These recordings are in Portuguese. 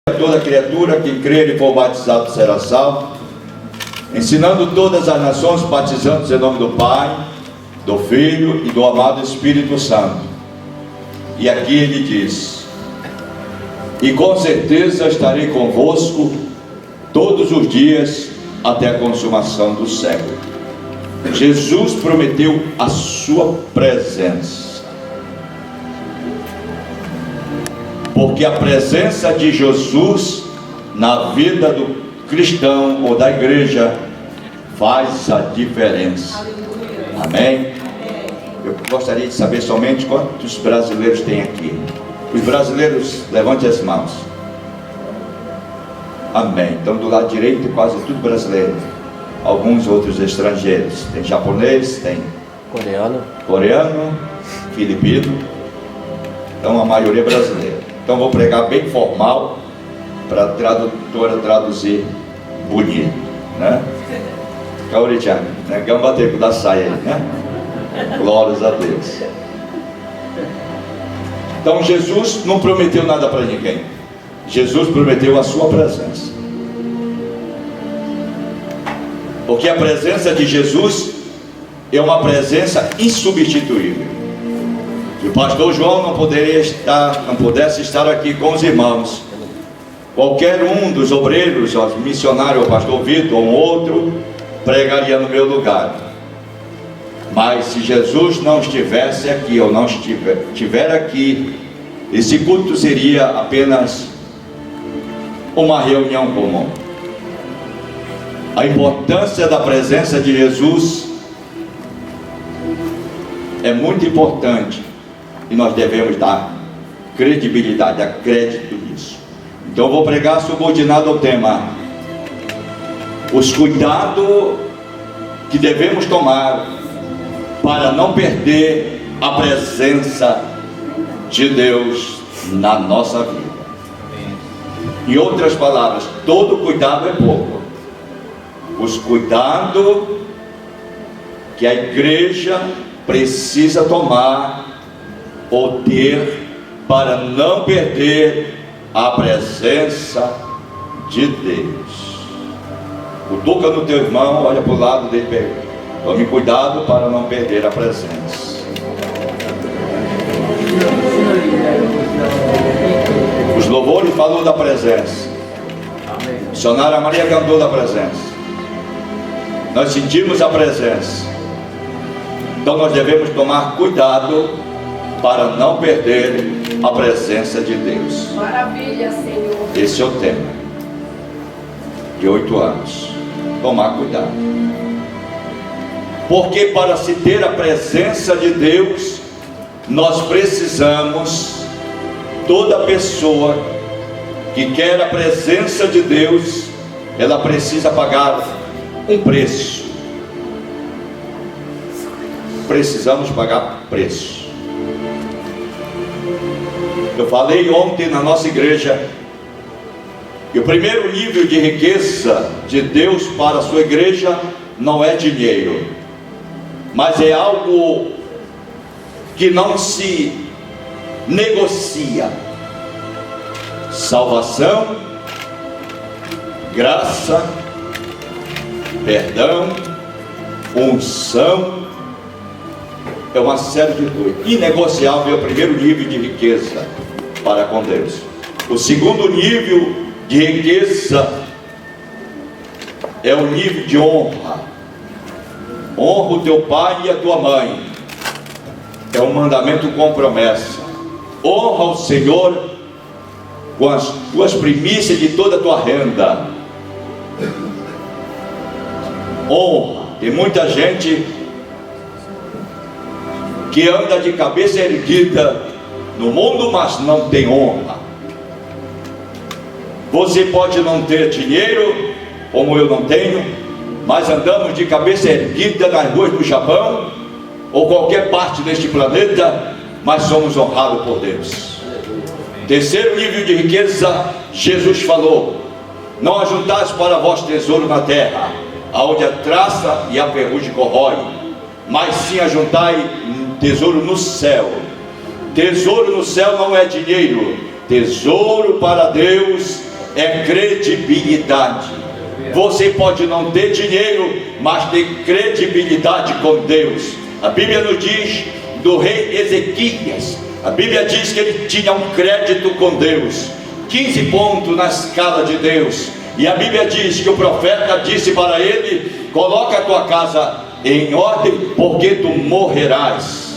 Toda criatura que crer e for batizado será salvo, ensinando todas as nações, batizando-os em nome do Pai, do Filho e do amado Espírito Santo. E aqui ele diz: e com certeza estarei convosco todos os dias até a consumação do século. Jesus prometeu a sua presença, porque a presença de Jesus na vida do cristão ou da igreja faz a diferença. Amém? Eu gostaria de saber somente quantos brasileiros tem aqui. Os brasileiros, levante as mãos. Amém. Então do lado direito quase tudo brasileiro. Alguns outros estrangeiros. Tem japonês, tem coreano, filipino. Então a maioria é brasileira. Então vou pregar bem formal para a tradutora traduzir bonito, né? Caurichang, né? Gambateco da saia aí, né? Glórias a Deus. Então Jesus não prometeu nada para ninguém. Jesus prometeu a sua presença. Porque a presença de Jesus é uma presença insubstituível. Se o pastor João não pudesse estar aqui com os irmãos, qualquer um dos obreiros, os missionários, o pastor Vitor ou um outro, pregaria no meu lugar. Mas se Jesus não estivesse aqui, ou não estiver aqui, esse culto seria apenas uma reunião comum. A importância da presença de Jesus é muito importante, e nós devemos dar credibilidade, dar crédito nisso. Então eu vou pregar subordinado ao tema: os cuidados que devemos tomar para não perder a presença de Deus na nossa vida. Em outras palavras, todo cuidado é pouco. Os cuidados que a igreja precisa tomar ou ter para não perder a presença de Deus. Cutuca no teu irmão, olha para o lado dele e pergunta: tome cuidado para não perder a presença. Os louvores falou da presença. A missionária Maria cantou da presença. Nós sentimos a presença. Então nós devemos tomar cuidado para não perder a presença de Deus. Maravilha, Senhor. Esse é o tema de 8 anos. Tomar cuidado. Porque para se ter a presença de Deus, nós precisamos, toda pessoa que quer a presença de Deus, ela precisa pagar um preço. Precisamos pagar preço. Eu falei ontem na nossa igreja que o primeiro nível de riqueza de Deus para a sua igreja não é dinheiro, mas é algo que não se negocia: salvação, graça, perdão, unção. É uma série de coisas. Inegociável é o primeiro nível de riqueza para com Deus. O segundo nível de riqueza é o nível de honra. Honra o teu pai e a tua mãe. É um mandamento com promessa. Honra o Senhor com as tuas primícias de toda a tua renda. Honra. Tem muita gente que anda de cabeça erguida no mundo, mas não tem honra. Você pode não ter dinheiro, como eu não tenho, mas andamos de cabeça erguida nas ruas do Japão ou qualquer parte deste planeta, mas somos honrados por Deus. Terceiro nível de riqueza, Jesus falou: não ajuntais para vós tesouro na terra, aonde a traça e a ferrugem corrói, mas sim ajuntai tesouro no céu. Tesouro no céu não é dinheiro. Tesouro para Deus é credibilidade. Você pode não ter dinheiro, mas ter credibilidade com Deus. A Bíblia nos diz do rei Ezequias, a Bíblia diz que ele tinha um crédito com Deus, 15 pontos na escala de Deus. E a Bíblia diz que o profeta disse para ele: coloca a tua casa em ordem, porque tu morrerás.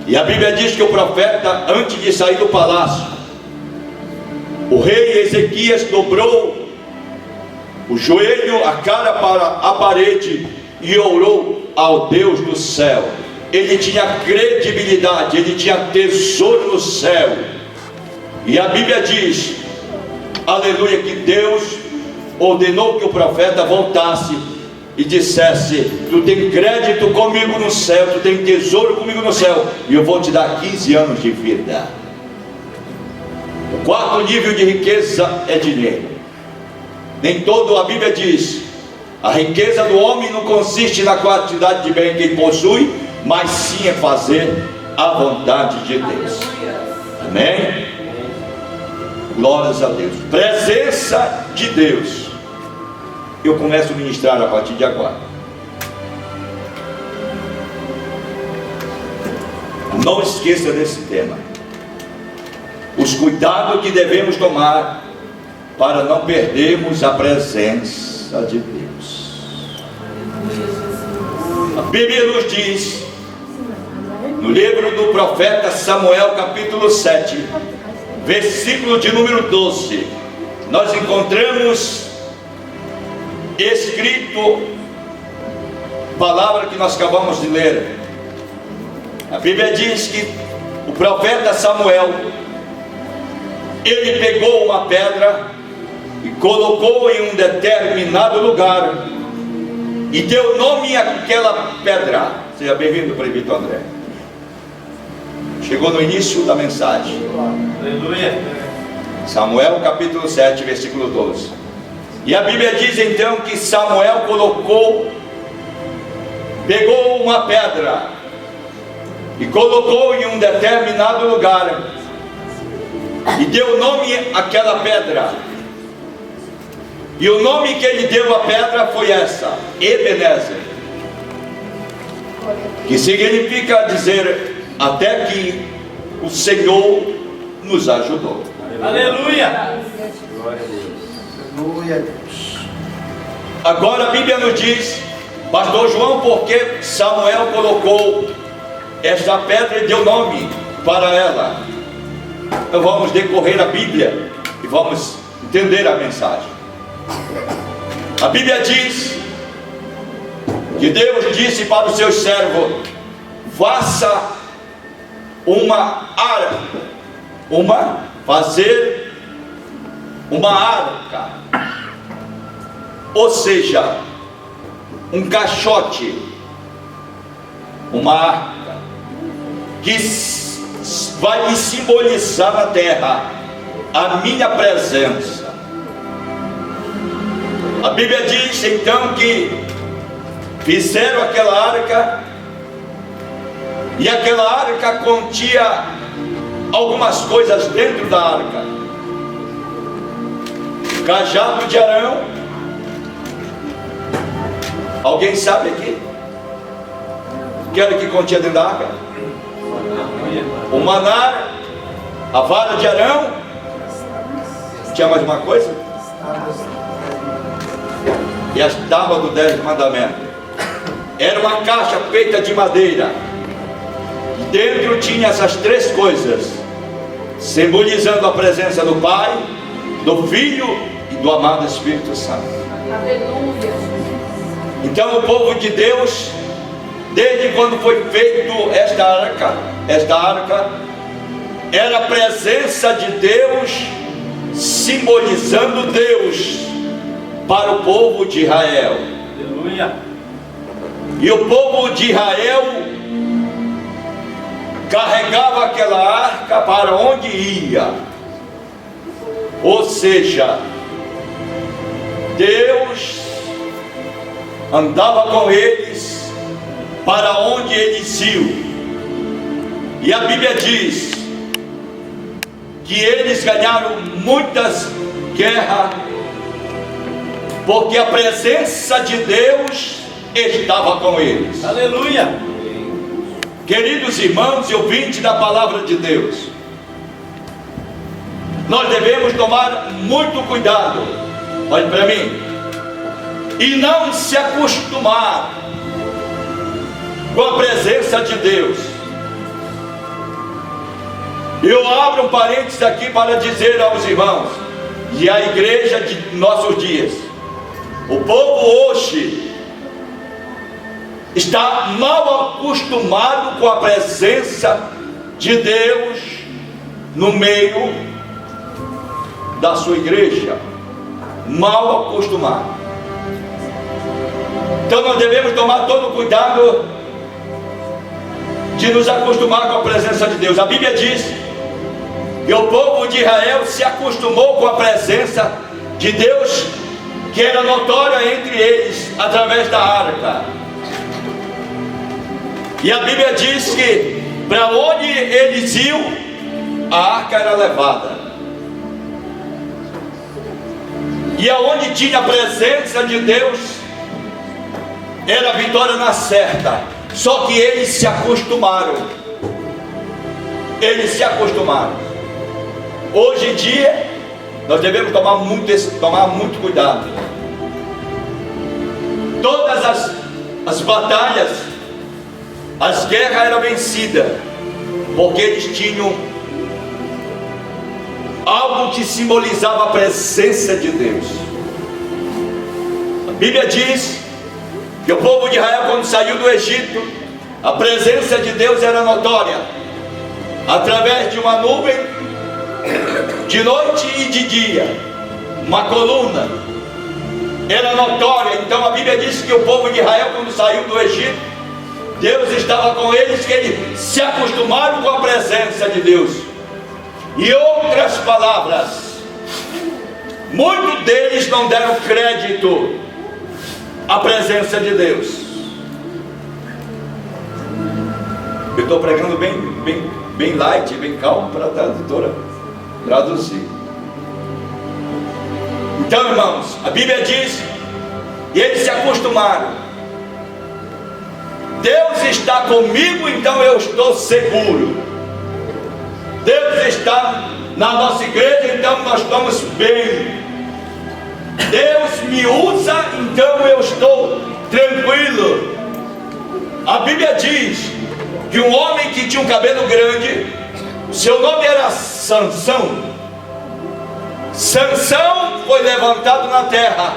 E a Bíblia diz que o profeta, antes de sair do palácio, o rei Ezequias dobrou o joelho, a cara para a parede e orou ao Deus do céu. Ele tinha credibilidade, ele tinha tesouro no céu. E a Bíblia diz, aleluia, que Deus ordenou que o profeta voltasse e dissesse: tu tem crédito comigo no céu, tu tem tesouro comigo no céu, e eu vou te dar 15 anos de vida. O quarto nível de riqueza é dinheiro. Nem todo, a Bíblia diz, a riqueza do homem não consiste na quantidade de bem que ele possui, mas sim é fazer a vontade de Deus. Amém? Glórias a Deus. Presença de Deus. Eu começo a ministrar a partir de agora. Não esqueça desse tema. Os cuidados que devemos tomar para não perdermos a presença de Deus. A Bíblia nos diz, no livro do profeta Samuel, capítulo 7, versículo de número 12, nós encontramos escrito palavra que nós acabamos de ler. A Bíblia diz que o profeta Samuel, ele pegou uma pedra e colocou em um determinado lugar e deu nome àquela pedra. Seja bem-vindo, presbítero André. Chegou no início da mensagem. Aleluia. Samuel capítulo 7, versículo 12. E a Bíblia diz então que Samuel pegou uma pedra e colocou em um determinado lugar e deu nome àquela pedra. E o nome que ele deu à pedra foi essa: Ebenezer, que significa dizer até que o Senhor nos ajudou. Aleluia! Glória a Deus. Glória a Deus. Agora a Bíblia nos diz, pastor João, porque Samuel colocou esta pedra e deu nome para ela. Então vamos decorrer a Bíblia e vamos entender a mensagem. A Bíblia diz que Deus disse para o seu servo: faça fazer uma arca, ou seja, um caixote, uma arca, que vai me simbolizar na terra a minha presença. A Bíblia diz então que fizeram aquela arca, e aquela arca continha algumas coisas dentro da arca: cajado de Arão. Alguém sabe aqui? O que era que continha dentro da arca? O maná, a vara de Arão. Tinha mais uma coisa? E as tábuas do 10 mandamentos. Era uma caixa feita de madeira. Dentro tinha essas três coisas, simbolizando a presença do Pai, do Filho e do amado Espírito Santo. Aleluia. Então o povo de Deus, desde quando foi feito esta arca, era a presença de Deus, simbolizando Deus para o povo de Israel. Aleluia. E o povo de Israel carregava aquela arca para onde ia, ou seja, Deus andava com eles para onde eles iam. E a Bíblia diz que eles ganharam muitas guerra, porque a presença de Deus estava com eles. Aleluia. Queridos irmãos e ouvintes da palavra de Deus, nós devemos tomar muito cuidado, olhe para mim, e não se acostumar com a presença de Deus. Eu abro um parênteses aqui para dizer aos irmãos e à igreja de nossos dias: o povo hoje está mal acostumado com a presença de Deus no meio da sua igreja. Mal acostumado. Então nós devemos tomar todo o cuidado de nos acostumar com a presença de Deus. A Bíblia diz que o povo de Israel se acostumou com a presença de Deus, que era notória entre eles através da arca. E a Bíblia diz que para onde eles iam, a arca era levada. E aonde tinha a presença de Deus, era a vitória na certa. Só que eles se acostumaram. Eles se acostumaram. Hoje em dia, nós devemos tomar muito cuidado. Todas as batalhas, as guerras eram vencidas, porque eles tinham algo que simbolizava a presença de Deus. A Bíblia diz que o povo de Israel, quando saiu do Egito, a presença de Deus era notória, através de uma nuvem, de noite e de dia, uma coluna, era notória. Então a Bíblia diz que o povo de Israel, quando saiu do Egito, Deus estava com eles, que eles se acostumaram com a presença de Deus. E outras palavras, muitos deles não deram crédito à presença de Deus. Eu estou pregando bem light, bem calmo para a tradutora traduzir. Então, irmãos, a Bíblia diz, e eles se acostumaram. Deus está comigo, então eu estou seguro. Deus está na nossa igreja, então nós estamos bem. Deus me usa, então eu estou tranquilo. A Bíblia diz que um homem que tinha um cabelo grande, seu nome era Sansão. Sansão foi levantado na terra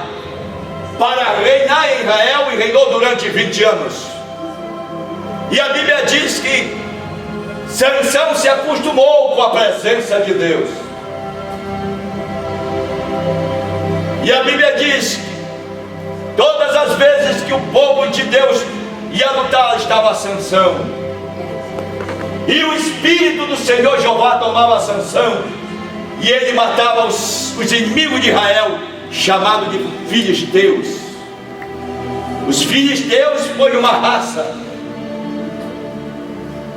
para reinar em Israel e reinou durante 20 anos. E a Bíblia diz que Sansão se acostumou com a presença de Deus. E a Bíblia diz: todas as vezes que o povo de Deus ia lutar, estava Sansão. E o Espírito do Senhor Jeová tomava Sansão, e ele matava os inimigos de Israel, chamados de filisteus. Os filisteus foi uma raça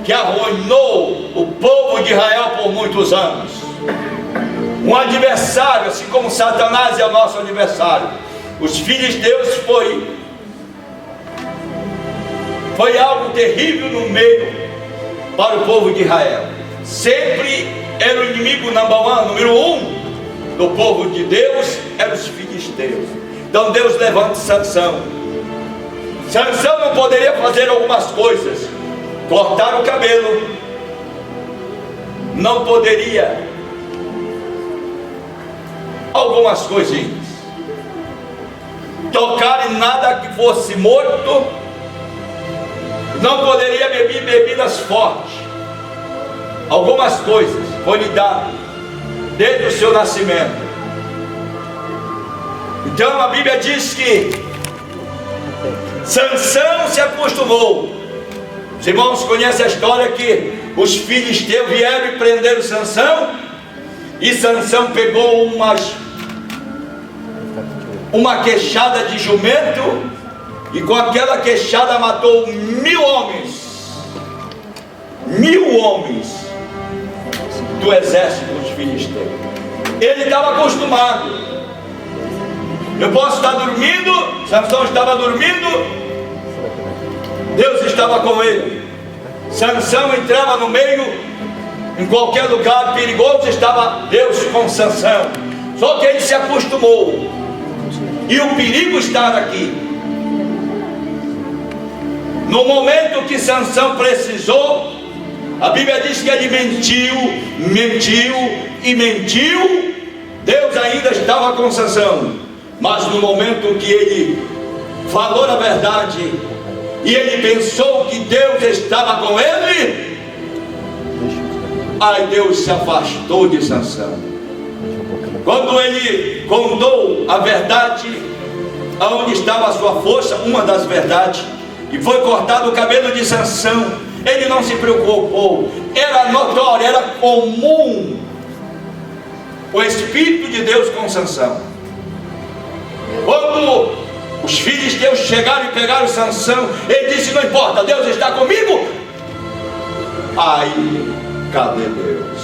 que arruinou o povo de Israel por muitos anos. Um adversário, assim como Satanás é o nosso adversário. Os filisteus foi algo terrível no meio para o povo de Israel. Sempre era o inimigo número 1 do povo de Deus, eram os filisteus. Então Deus levanta Sansão. Sansão não poderia fazer algumas coisas, cortar o cabelo, não poderia algumas coisinhas, tocar em nada que fosse morto, não poderia beber bebidas fortes. Algumas coisas foi lhe dado desde o seu nascimento. Então a Bíblia diz que Sansão se acostumou. Os irmãos conhecem a história que os filisteus vieram e prenderam Sansão, e Sansão pegou uma queixada de jumento, e com aquela queixada matou 1000 homens. 1000 homens do exército dos filisteus. Ele estava acostumado. Eu posso estar dormindo, Sansão estava dormindo, Deus estava com ele. Sansão entrava no meio, em qualquer lugar perigoso, estava Deus com Sansão. Só que ele se acostumou. E o perigo está aqui. No momento que Sansão precisou, a Bíblia diz que ele mentiu. Deus ainda estava com Sansão. Mas no momento que ele falou a verdade, e ele pensou que Deus estava com ele, aí Deus se afastou de Sansão. Quando ele contou a verdade, aonde estava a sua força, uma das verdades, e foi cortado o cabelo de Sansão, ele não se preocupou. Era notório, era comum o Espírito de Deus com Sansão. Quando os filisteus chegaram e pegaram Sansão, ele disse: não importa, Deus está comigo. Aí, cadê Deus?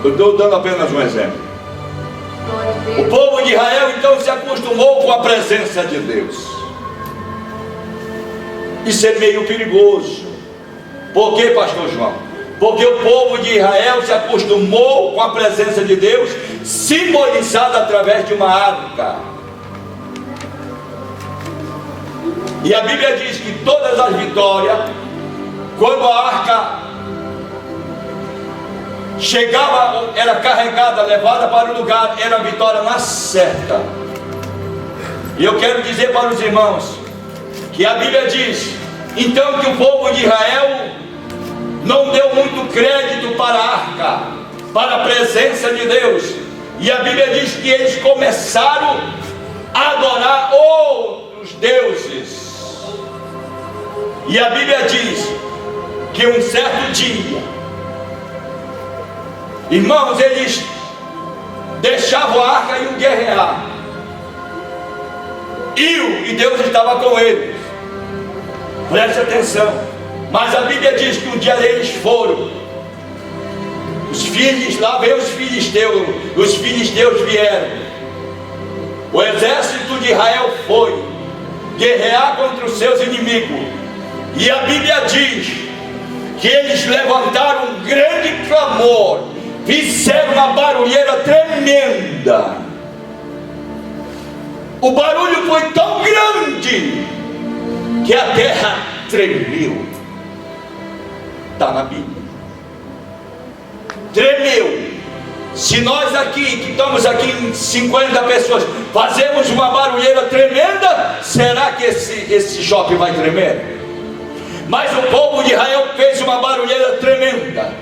Eu estou dando apenas um exemplo. O povo de Israel então se acostumou com a presença de Deus. Isso é meio perigoso. Por quê, pastor João? Porque o povo de Israel se acostumou com a presença de Deus, simbolizada através de uma arca. E a Bíblia diz que todas as vitórias, quando a arca chegava, era carregada, levada para o lugar, era a vitória na certa. E eu quero dizer para os irmãos que a Bíblia diz então que o povo de Israel não deu muito crédito para a arca, para a presença de Deus. E a Bíblia diz que eles começaram a adorar outros deuses. E a Bíblia diz que um certo dia, irmãos, eles deixavam a arca e iam guerrear. E Deus estava com eles. Preste atenção. Mas a Bíblia diz que um dia eles foram. Lá veio os filisteus vieram. O exército de Israel foi guerrear contra os seus inimigos. E a Bíblia diz que eles levantaram um grande clamor, fizeram uma barulheira tremenda. O barulho foi tão grande que a terra tremeu. Está na Bíblia. Tremeu. Se nós aqui, que estamos aqui em 50 pessoas, fazemos uma barulheira tremenda, será que esse shopping vai tremer? Mas o povo de Israel fez uma barulheira tremenda,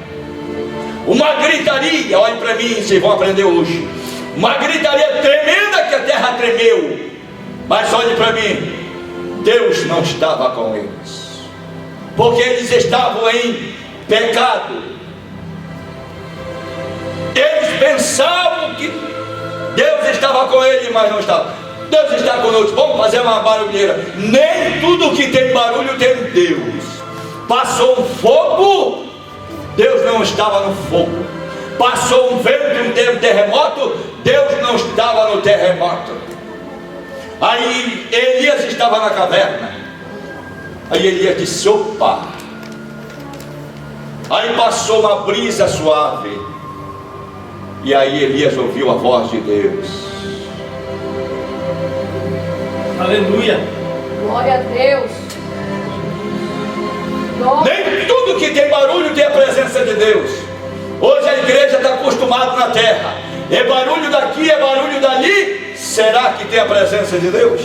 uma gritaria. Olhem para mim, vocês vão aprender hoje. Uma gritaria tremenda que a terra tremeu. Mas olhem para mim, Deus não estava com eles, porque eles estavam em pecado. Eles pensavam que Deus estava com eles, mas não estava. Deus está conosco, vamos fazer uma barulheira. Nem tudo que tem barulho tem Deus. Passou um fogo, Deus não estava no fogo. Passou um vento, um terremoto, Deus não estava no terremoto. Aí Elias estava na caverna. Aí Elias disse: opa. Aí passou uma brisa suave. E aí Elias ouviu a voz de Deus. Aleluia. Glória a Deus. Nem tudo que tem barulho tem a presença de Deus. Hoje a igreja está acostumada na terra. É barulho daqui, é barulho dali. Será que tem a presença de Deus?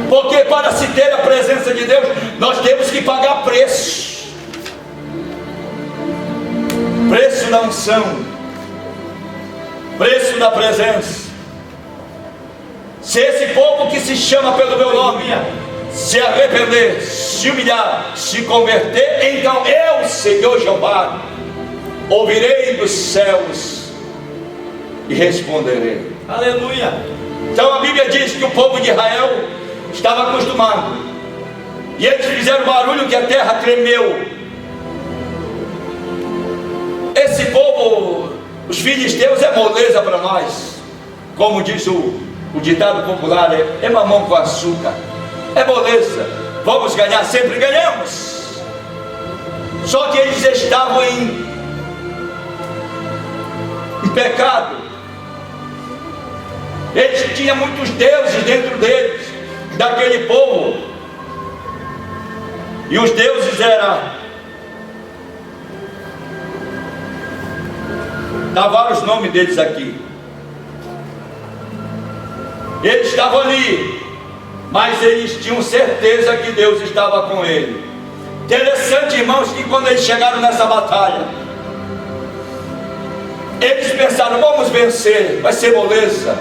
Porque para se ter a presença de Deus, nós temos que pagar preço. Preço da unção, preço da presença. Se esse povo que se chama pelo meu nome se arrepender, se humilhar, se converter, então eu, Senhor Jeová, ouvirei dos céus e responderei. Aleluia. Então a Bíblia diz que o povo de Israel estava acostumado, e eles fizeram barulho que a terra tremeu. esse povo, os filisteus, é moleza para nós. Como diz o ditado popular, é mamão com açúcar, é moleza. Vamos ganhar, sempre ganhamos. Só que eles estavam em pecado. Eles tinham muitos deuses dentro deles, daquele povo. E os deuses eram, dá vários nomes deles aqui. Eles estavam ali, mas eles tinham certeza que Deus estava com ele. Interessante, irmãos, que quando eles chegaram nessa batalha, eles pensaram, vamos vencer, vai ser moleza.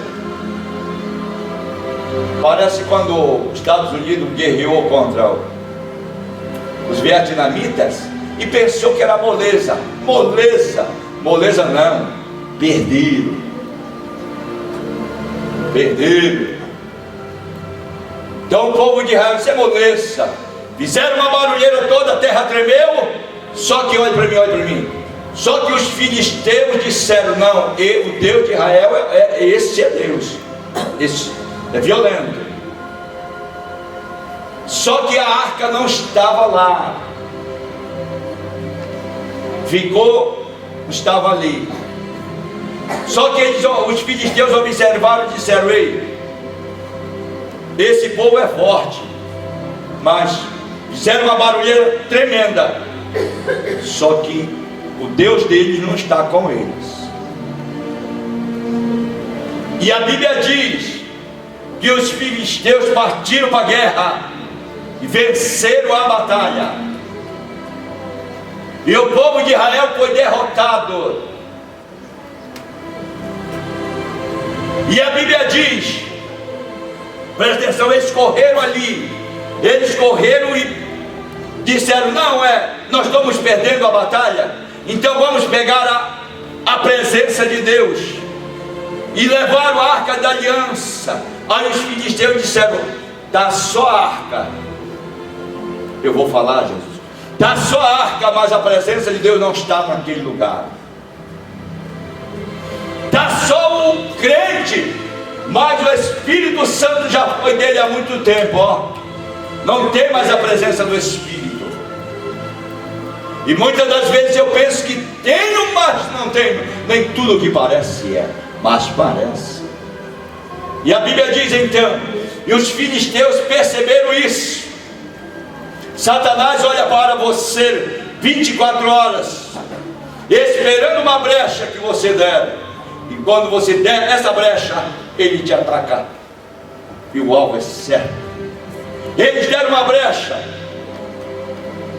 Parece quando os Estados Unidos guerreou contra os vietnamitas e pensou que era moleza. Moleza não, perderam. Então o povo de Israel disse, é moleza. Fizeram uma barulheira toda, a terra tremeu. Só que olhe para mim. Só que os filisteus disseram, não, o Deus de Israel, esse é Deus. Esse é violento. Só que a arca não estava lá. Estava ali. Só que os filisteus observaram e disseram, ei, esse povo é forte, mas fizeram uma barulheira tremenda. Só que o Deus deles não está com eles. E a Bíblia diz que os filisteus partiram para a guerra e venceram a batalha. E o povo de Israel foi derrotado. E a Bíblia diz, presta atenção, eles correram ali. Eles correram e disseram, nós estamos perdendo a batalha, então vamos pegar a presença de Deus. E levaram a arca da aliança. Aí os filisteus disseram, está só a arca. Eu vou falar, Jesus. Está só a arca, mas a presença de Deus não está naquele lugar. Está só o crente, mas o Espírito Santo já foi dele há muito tempo. Não tem mais a presença do Espírito. E muitas das vezes eu penso que tenho, mas não tenho. Nem tudo que parece é, mas parece. E a Bíblia diz então, e os filisteus perceberam isso. Satanás olha para você 24 horas, esperando uma brecha que você der. E quando você der essa brecha, ele te ataca. E o alvo é certo. Eles deram uma brecha.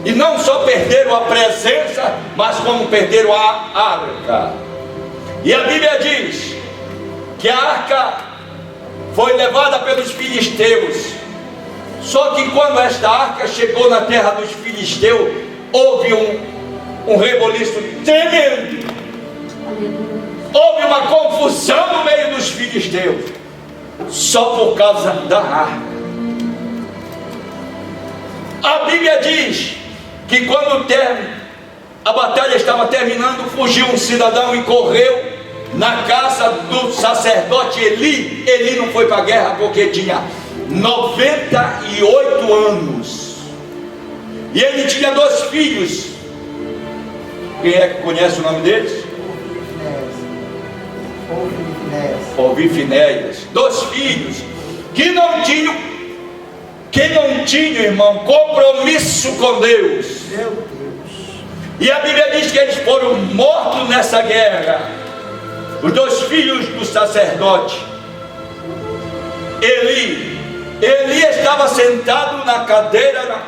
E não só perderam a presença, mas como perderam a arca. E a Bíblia diz que a arca foi levada pelos filisteus. Só que quando esta arca chegou na terra dos filisteus, houve um reboliço tremendo. Houve uma confusão no meio dos filisteus, só por causa da arca. A Bíblia diz que quando a batalha estava terminando, fugiu um cidadão e correu na casa do sacerdote Eli. Eli não foi para a guerra porque tinha 98 anos. E ele tinha 2 filhos. Quem é que conhece o nome deles? Ouvi Finéias. 2 filhos que não tinham, irmão, compromisso com Deus. Meu Deus. E a Bíblia diz que eles foram mortos nessa guerra. Os 2 filhos do sacerdote Eli estava sentado na cadeira,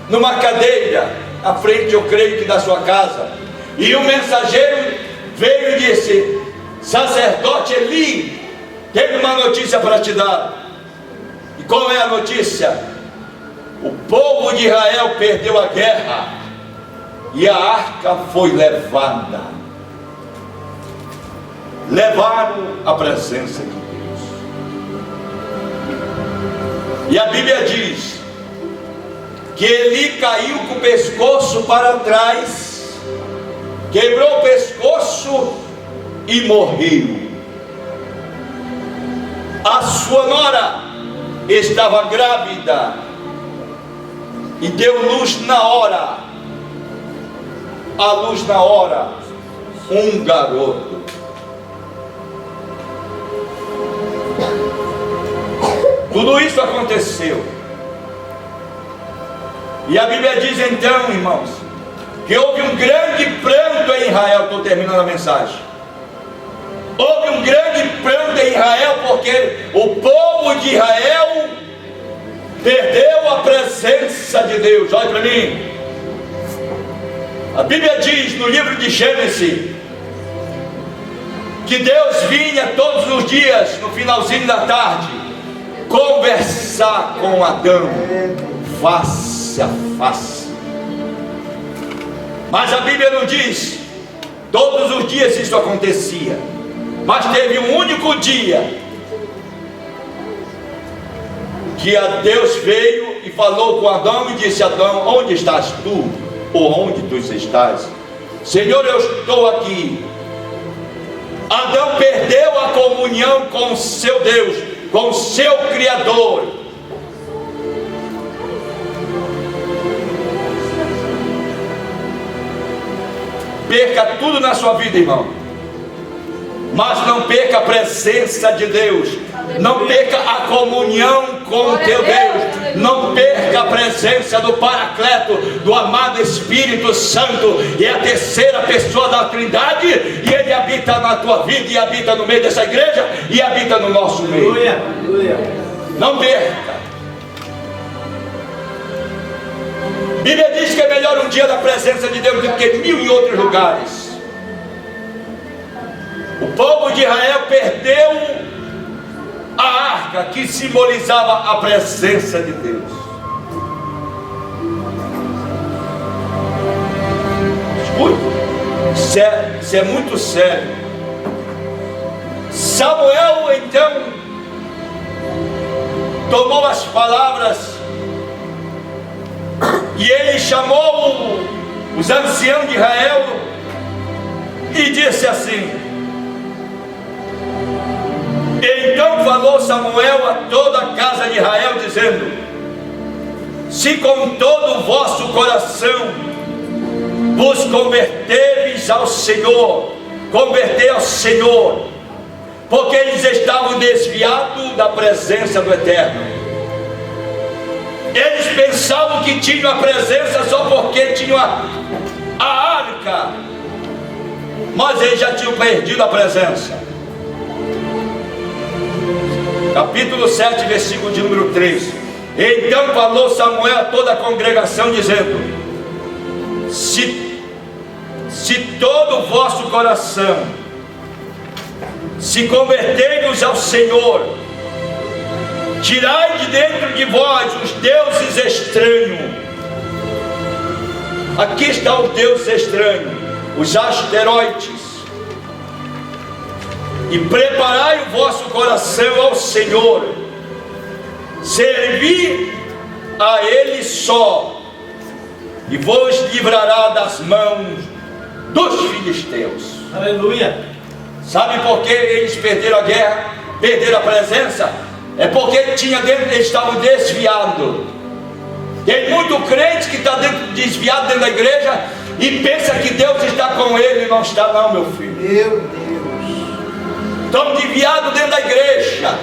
numa cadeira à frente, eu creio que da sua casa. E o mensageiro veio e disse: sacerdote Eli, tenho uma notícia para te dar. E qual é a notícia? O povo de Israel perdeu a guerra e a arca foi levada. Levaram a presença de Deus. E a Bíblia diz que Eli caiu com o pescoço para trás. quebrou o pescoço e morreu. A sua nora estava grávida e deu luz na hora. A luz na hora, um garoto. Tudo isso aconteceu. E a Bíblia diz então, irmãos, que houve um grande pranto em Israel. Estou terminando a mensagem. Houve um grande pranto em Israel, porque o povo de Israel perdeu a presença de Deus. Olha para mim. A Bíblia diz no livro de Gênesis que Deus vinha todos os dias, no finalzinho da tarde, conversar com Adão face a face. Mas a Bíblia não diz todos os dias isso acontecia, mas teve um único dia que Deus veio e falou com Adão e disse: Adão, onde estás tu? Ou onde tu estás? Senhor, eu estou aqui. Adão perdeu a comunhão com o seu Deus, com o seu Criador. Perca tudo na sua vida, irmão, mas não perca a presença de Deus. Não perca a comunhão com o teu Deus. Não perca a presença do Paracleto, do amado Espírito Santo. E é a terceira pessoa da Trindade, e Ele habita na tua vida, e habita no meio dessa igreja, e habita no nosso meio. Aleluia. Não perca. A Bíblia diz que é melhor um dia da presença de Deus do que 1000 em outros lugares. O povo de Israel perdeu a arca que simbolizava a presença de Deus. Escute, isso é muito sério. Samuel então tomou as palavras e ele chamou os anciãos de Israel e disse assim: então falou Samuel a toda a casa de Israel, dizendo: se com todo o vosso coração vos converteres ao Senhor, convertei ao Senhor, porque eles estavam desviados da presença do Eterno. Eles pensavam que tinham a presença só porque tinham a arca, mas eles já tinham perdido a presença. Capítulo 7, versículo de número 3. Então falou Samuel a toda a congregação, dizendo: se todo o vosso coração se converterem ao Senhor, tirai de dentro de vós os deuses estranhos. Aqui está os deuses estranhos, os asteroides, e preparai o vosso coração ao Senhor, servi a Ele só, e vos livrará das mãos dos filisteus. Aleluia. Sabe por que eles perderam a guerra, perderam a presença? É porque eles estavam desviados. Tem muito crente que está desviado dentro da igreja e pensa que Deus está com ele, e não está não, meu filho. Meu Deus. Estão desviados dentro da igreja.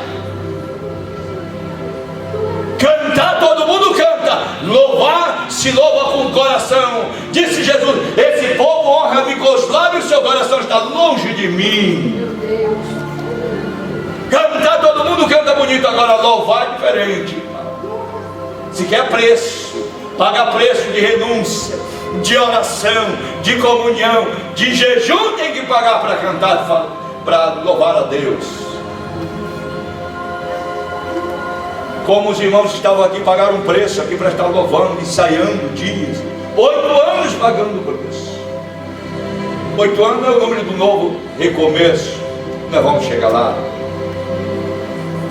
Cantar, todo mundo canta. Louvar, se louva com o coração. Disse Jesus: esse povo honra-me com os lábios, seu coração está longe de mim. Meu Deus. Cantar, todo mundo canta bonito. Agora louvar é diferente. Se quer preço, paga preço de renúncia, de oração, de comunhão, de jejum, tem que pagar para cantar, para louvar a Deus. Como os irmãos que estavam aqui pagaram um preço aqui para estar louvando, ensaiando dias, 8 anos pagando preço. 8 anos é o número do novo recomeço. Nós vamos chegar lá.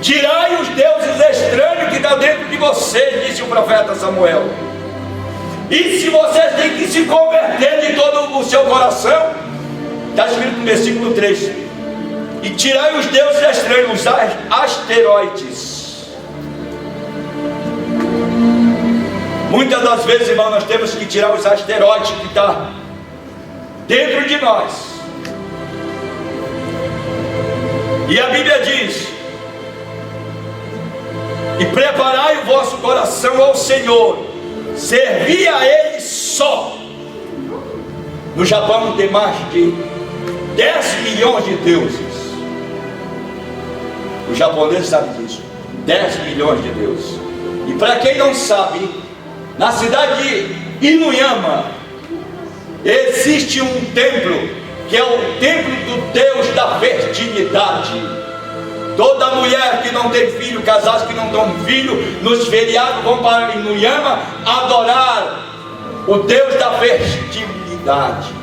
Tirai os deuses estranhos que estão dentro de vocês, disse o profeta Samuel. E se vocês têm que se converter de todo o seu coração, Está escrito no versículo 3: e tirai os deuses estranhos, os asteroides. Muitas das vezes, irmão, nós temos que tirar os asteroides que estão dentro de nós. E a Bíblia diz: e preparai o vosso coração ao Senhor, servi a Ele só. No Japão tem mais de 10 milhões de deuses. Os japoneses sabem disso. 10 milhões de deuses. E para quem não sabe, na cidade de Inuyama existe um templo, que é o templo do Deus da fertilidade. Toda mulher que não tem filho, casados que não têm filho, nos feriados vão para Inuyama adorar o Deus da fertilidade.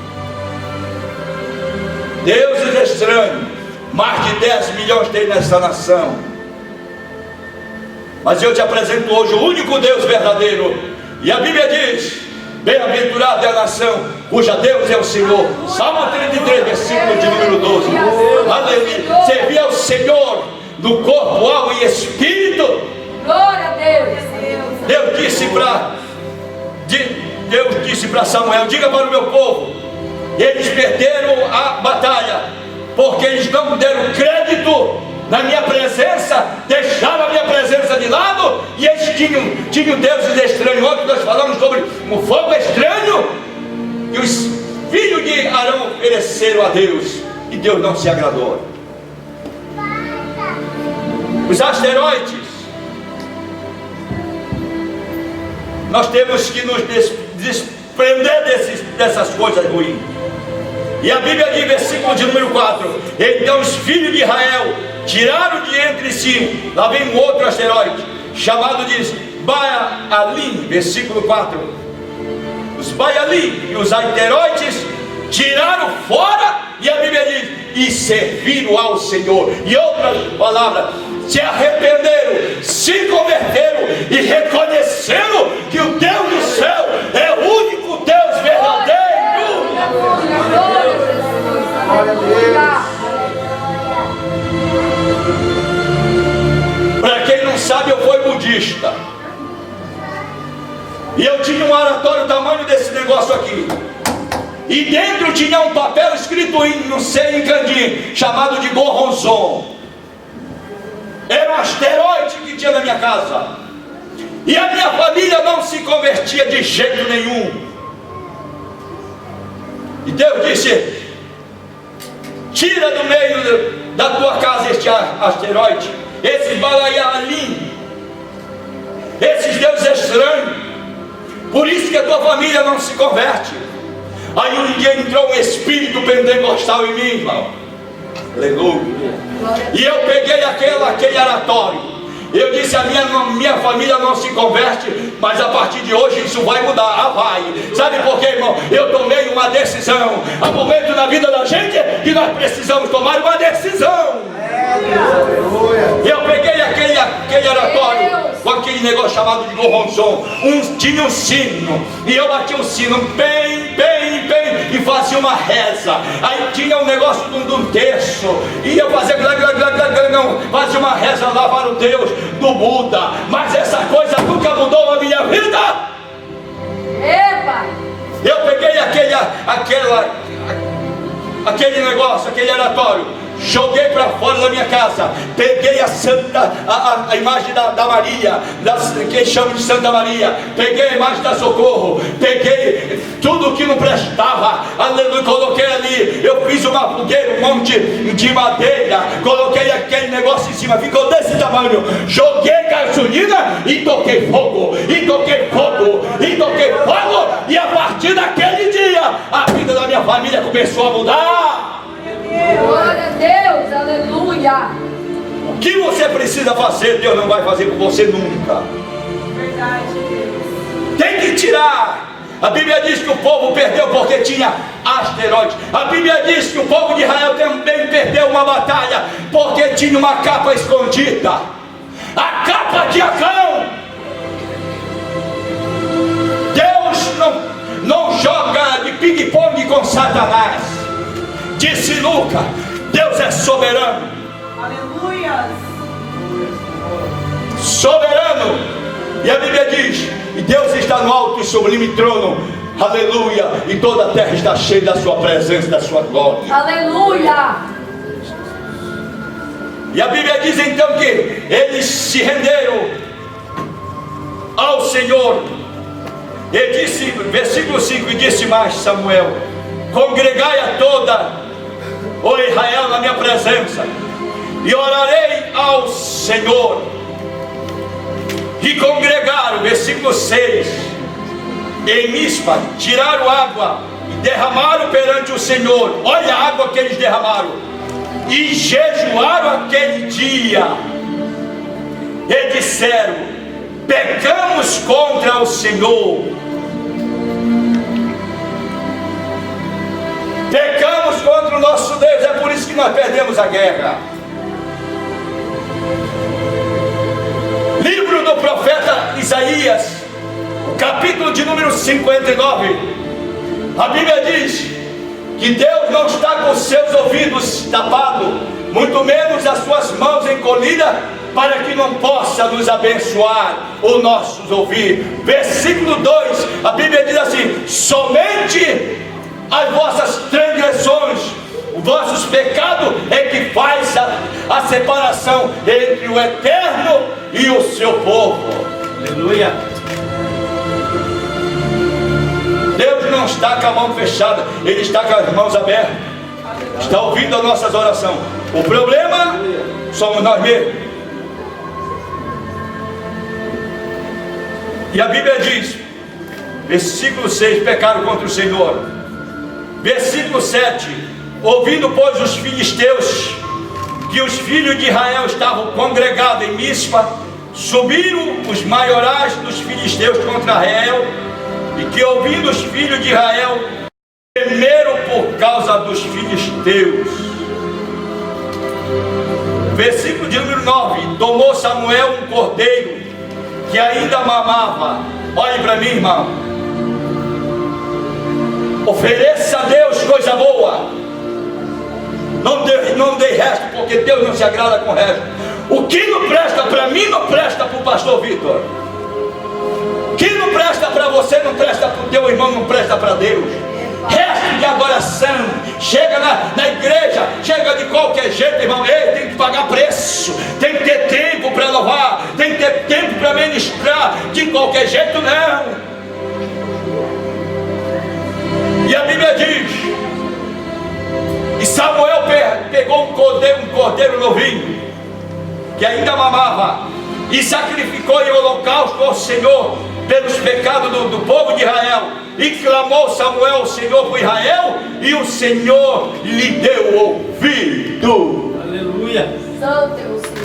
Deuses estranhos, mais de 10 milhões tem nessa nação. Mas eu te apresento hoje o único Deus verdadeiro. E a Bíblia diz: bem-aventurada é a nação cuja Deus é o Senhor. Salmo 33, versículo de número 12. Aleluia. Servir ao Senhor no corpo, alma e espírito. Glória a Deus. Deus disse para Samuel: diga para o meu povo, eles perderam a batalha, porque eles não deram crédito na minha presença, deixaram a minha presença de lado, e eles tinham deuses estranhos. Ontem nós falamos sobre o fogo estranho que os filhos de Arão ofereceram a Deus, e Deus não se agradou. Os asteroides, nós temos que nos desprender dessas coisas ruins. E a Bíblia diz, versículo de número 4: então os filhos de Israel tiraram de entre si, lá vem um outro asteroide, chamado de Baalim, versículo 4. Os Baalim e os asteroides tiraram fora, e a Bíblia diz: e serviram ao Senhor. E outras palavras, se arrependeram, se converteram e reconheceram que o Deus do céu é o único Deus verdadeiro. Para quem não sabe, eu fui budista, e eu tinha um oratório do tamanho desse negócio aqui, e dentro tinha um papel escrito em kanji, chamado de Goronzon. Era um asteroide que tinha na minha casa, e a minha família não se convertia de jeito nenhum. E Deus disse: tira do meio da tua casa este asteroide, esse Baalim, esses deuses estranhos. Por isso que a tua família não se converte. Aí um dia entrou um espírito pentecostal em mim, irmão. Aleluia. E eu peguei aquele oratório. Eu disse: a minha família não se converte, mas a partir de hoje isso vai mudar. Ah, vai. Sabe por quê, irmão? Eu tomei uma decisão. Há momentos na vida da gente que nós precisamos tomar uma decisão. Eu peguei aquele oratório com aquele negócio chamado de Goronzon. Tinha um sino, e eu bati o sino bem, e fazia uma reza. Aí tinha um negócio de um terço, e eu fazia uma reza lá para o Deus do Buda. Mas essa coisa nunca mudou a minha vida. Epa! Eu peguei aquele negócio, aquele oratório, joguei para fora da minha casa. Peguei a imagem da Maria, que chama de Santa Maria. Peguei a imagem da Socorro. Peguei tudo que não prestava, aleluia, coloquei ali. Eu fiz uma fogueira, um monte de madeira, coloquei aquele negócio em cima, ficou desse tamanho. Joguei gasolina e toquei fogo, e a partir daquele dia a vida da minha família começou a mudar. Glória a Deus, aleluia. O que você precisa fazer, Deus não vai fazer por você nunca. Verdade, Deus. Tem que tirar. A Bíblia diz que o povo perdeu porque tinha asteroides. A Bíblia diz que o povo de Israel também perdeu uma batalha porque tinha uma capa escondida, a capa de Acão. Deus não joga de ping-pong com Satanás. Disse Lucas, Deus é soberano. Aleluia. Soberano. E a Bíblia diz, e Deus está no alto e sublime trono. Aleluia. E toda a terra está cheia da sua presença, da sua glória. Aleluia. E a Bíblia diz então que eles se renderam ao Senhor. E disse, versículo 5, e disse mais Samuel: congregai a toda, ó Israel, na minha presença, e orarei ao Senhor. E congregaram, versículo 6, em Mispa, tiraram água e derramaram perante o Senhor. Olha a água que eles derramaram. E jejuaram aquele dia. E disseram: pecamos contra o Senhor. Pecamos contra o nosso Deus. É por isso que nós perdemos a guerra. Livro do profeta Isaías, capítulo de número 59. A Bíblia diz que Deus não está com seus ouvidos tapados, muito menos as suas mãos encolhidas, para que não possa nos abençoar ou nossos ouvir. Versículo 2, a Bíblia diz assim: somente as vossas transgressões, os vossos pecados é que faz a separação entre o Eterno e o seu povo. Aleluia. Deus não está com a mão fechada, Ele está com as mãos abertas, está ouvindo as nossas orações. O problema somos nós mesmos. E a Bíblia diz, versículo 6, pecaram contra o Senhor. Versículo 7, ouvindo pois os filisteus que os filhos de Israel estavam congregados em Mispa, subiram os maiorais dos filisteus contra Israel, e que ouvindo os filhos de Israel temeram por causa dos filisteus. Versículo de número 9, tomou Samuel um cordeiro que ainda mamava. Olhe para mim, irmão. Ofereça a Deus coisa boa. Não dê resto, porque Deus não se agrada com o resto. O que não presta para mim, não presta para o pastor Vitor. O que não presta para você, não presta para o teu irmão, não presta para Deus. Resto de adoração. Chega na igreja, chega de qualquer jeito, irmão. Ei, tem que pagar preço, tem que ter tempo para louvar, tem que ter tempo para ministrar. De qualquer jeito, não. E a Bíblia diz, e Samuel pegou um cordeiro novinho, que ainda mamava, e sacrificou em holocausto ao Senhor pelos pecados do povo de Israel. E clamou Samuel ao Senhor por Israel, e o Senhor lhe deu ouvido. Aleluia. Santo é o Senhor.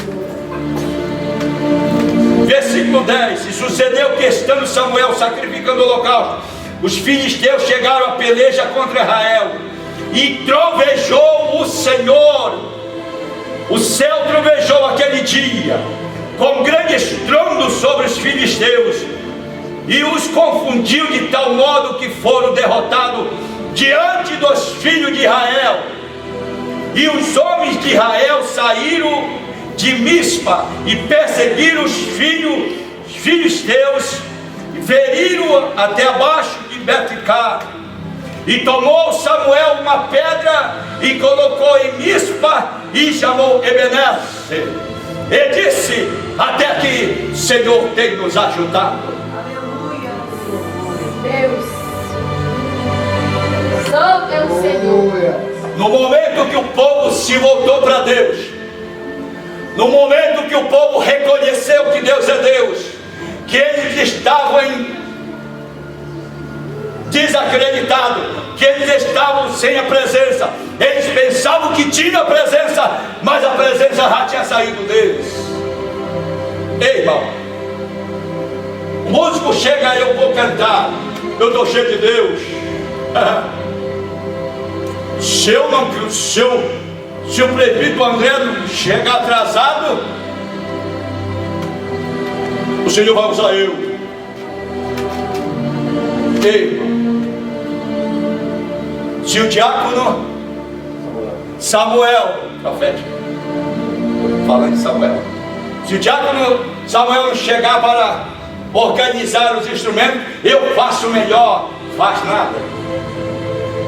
Versículo 10, e sucedeu que, estando Samuel sacrificando o holocausto, os filisteus chegaram a peleja contra Israel, e trovejou o Senhor. O céu trovejou aquele dia com grande estrondo sobre os filisteus, e os confundiu de tal modo que foram derrotados diante dos filhos de Israel. E os homens de Israel saíram de Mispa e perseguiram os filisteus, feriram até abaixo de Betcar. E tomou Samuel uma pedra e colocou em Mispa e chamou Ebenezer. E disse: até aqui o Senhor tem nos ajudado. Aleluia. Deus. Santo é o Senhor. No momento que o povo se voltou para Deus, no momento que o povo reconheceu que Deus é Deus, que eles estavam desacreditados, que eles estavam sem a presença, eles pensavam que tinha a presença, mas a presença já tinha saído deles. Ei, irmão, o músico chega aí, eu vou cantar, eu estou cheio de Deus. Se o prefeito André chegar atrasado, o Senhor vai usar eu. Ei, irmão, se o diácono Samuel, profético, falando de Samuel, se o diácono Samuel não chegar para organizar os instrumentos, eu faço melhor, faz nada,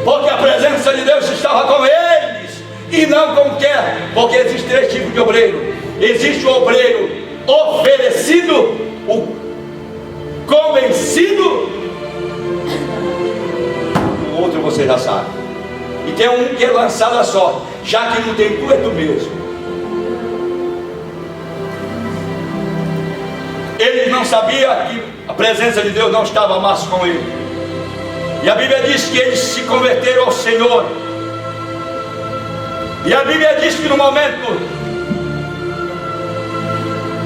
porque a presença de Deus estava com eles, e não com quer, porque existem três tipos de obreiro. Existe o obreiro oferecido, o convencido, o outro você já sabe, e tem um que é lançado a sorte, já que não tem tu é tu mesmo. Ele não sabia que a presença de Deus não estava mais com ele, e a Bíblia diz que eles se converteram ao Senhor, e a Bíblia diz que no momento,